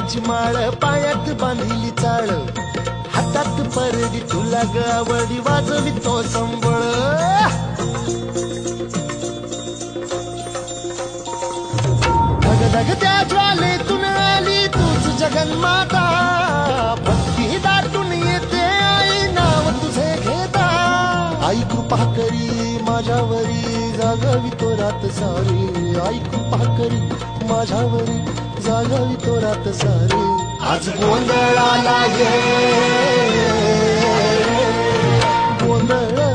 विठ्ठलाची माळ पायात बांधिली चाळ हातात परडी तुला ग आवडी वाजवी तो संबळ धग धग त्या ज्वालेतून आली तूच जगन्माता भक्ती दाटून येते आई नाव तुझे घेता आई कृपा करी माझ्यावरी जागावी तो रात सारी आई कृपा करी माझ्यावरी जागावी तो रात सारी आज गोंधळाला ये गोंधळ